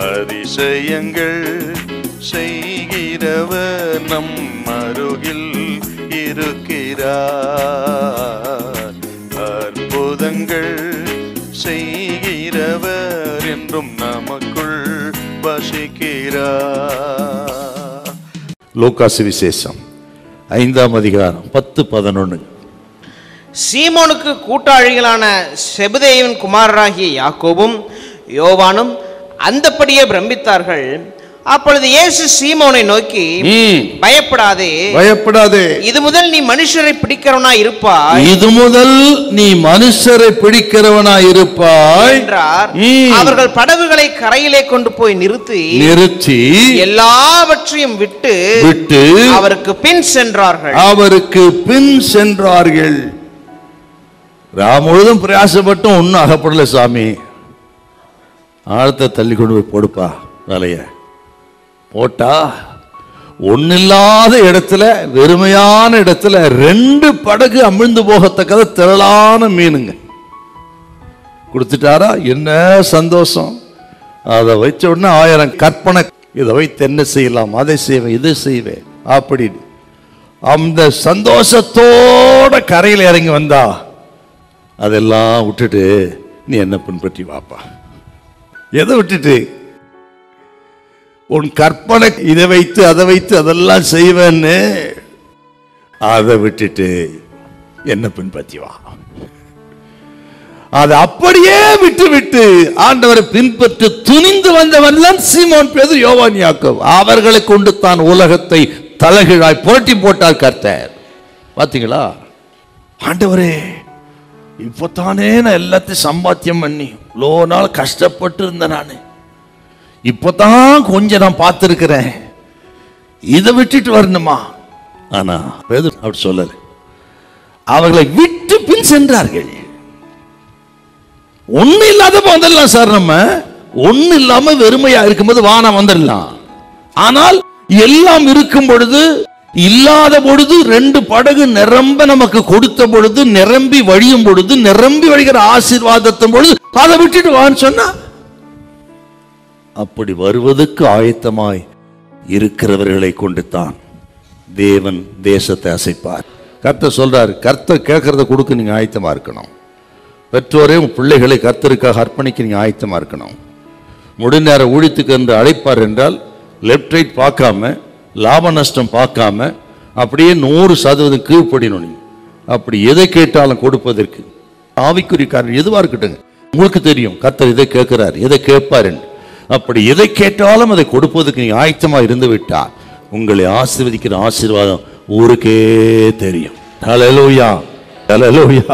அதிசயங்கள் செய்கிறவர் நம் அருகில் இருக்கிறார். அற்புதங்கள் செய்கிறவர் என்றும் நமக்குள் வசிக்கிறார். லூக்கா சுவிசேஷம் 5ஆம் அதிகாரம் 10-11. சீமோனுக்கு கூட்டாளிகளான செபதேயுவின் குமாரராகிய யாக்கோபும் யோவானும் அந்தப்படியே பிரமித்தார்கள். அப்பொழுது இயேசு சீமோனை நோக்கி, பயப்படாதே, பயப்படாதே, இது முதல் நீ மனுஷரை பிடிக்கிறவனாய் இருப்பாய், இது முதல் நீ மனுஷரை பிடிக்கிறவனாய் இருப்பாய் என்றார். அவர்கள் படகுகளை கரையிலே கொண்டு போய் நிறுத்தி எல்லாவற்றையும் விட்டு அவருக்கு பின் சென்றார்கள். முழுதும் பிரயாசப்பட்டும் ஒன்னும் அகப்படல. சாமி, ஆழத்தை தள்ளி கொண்டு போய் போடுப்பா. வேலைய போட்டா ஒன்னில்லாத இடத்துல, வெறுமையான இடத்துல 2 படகு அமிழ்ந்து போகத்தக்கத திரளான மீனுங்க கொடுத்துட்டாரா. என்ன சந்தோஷம்! அதை வச்ச உடனே 1000 கற்பனை. இதை வைத்து என்ன செய்யலாம், அதை செய்வேன், இதை செய்வேன் அப்படின்னு அந்த சந்தோஷத்தோட கரையில் இறங்கி வந்தா, அதெல்லாம் விட்டுட்டு நீ என்ன பின்பற்றி வாப்பா. எதை விட்டுட்டு? உன் கற்பனை இதை வைத்து அதை வைத்து அதெல்லாம் செய்வேன்னு அதை விட்டுட்டு என்ன பின்பற்றி வா. அதை அப்படியே விட்டு ஆண்டவரை பின்பற்ற துணிந்து வந்தவன் தான் சீமோன் பேதுரு, யோவான், யாக்கோபு. அவர்களை கொண்டு தான் உலகத்தை தலைகீழாய் புரட்டி போட்டார் கர்த்தர். பாத்தீங்களா? ஆண்டவரே, இப்போத்தானே நான் எல்லாத்தையும் சம்பாத்தியம் பண்ணி இவ்வளோ நாள் கஷ்டப்பட்டு இருந்தேன். நான் இப்போதான் கொஞ்சம் நான் பார்த்துருக்கிறேன், இதை விட்டுட்டு வரணுமா? ஆனா பேதுரு அப்படி சொல்லல. அவர்களை விட்டு பின் சென்றார்கள். ஒண்ணு இல்லாத வந்துடலாம் சார். நம்ம ஒண்ணு இல்லாம வெறுமையா இருக்கும்போது வானா வந்துடலாம். ஆனால் எல்லாம் இருக்கும் பொழுது, இல்லாத பொழுது, 2 படகு நிரம்ப நமக்கு கொடுத்த பொழுது, நிரம்பி வழியும் பொழுது, நிரம்பி வழிகிற ஆசீர்வாதத்தின் பொழுது அதை விட்டுட்டு வான்னு சொன்னா, அப்படி வருவதற்கு ஆயத்தமாய் இருக்கிறவர்களை கொண்டு தான் தேவன் தேசத்தை அசைப்பார். கர்த்தர் சொல்றாரு, கர்த்தர் கேட்கறத கொடுக்க நீங்க ஆயத்தமா இருக்கணும். பெற்றோரே உங்க பிள்ளைகளை கர்த்தருக்காக அர்ப்பணிக்க நீங்க ஆயத்தமா இருக்கணும். முடிநேர ஊழியத்துக்கு என்று அழைப்பார் என்றால் லெப்ட் ரைட் பார்க்காம, லாப நஷ்டம் பார்க்காம, அப்படியே 100% கீழ்ப்படினு. அப்படி எதை கேட்டாலும் கொடுப்பதற்கு ஆவிக்குரிய காரணம் எதுவா இருக்கட்டும், உங்களுக்கு தெரியும் கர்த்தர் இதை கேட்கிறார், எதை கேட்பார். அப்படி எதை கேட்டாலும் அதை கொடுப்பதற்கு நீங்க ஆயத்தமா இருந்து விட்டால் உங்களை ஆசீர்வதிக்கிற ஆசீர்வாதம் ஊருக்கே தெரியும். ஹல்லேலூயா, ஹல்லேலூயா.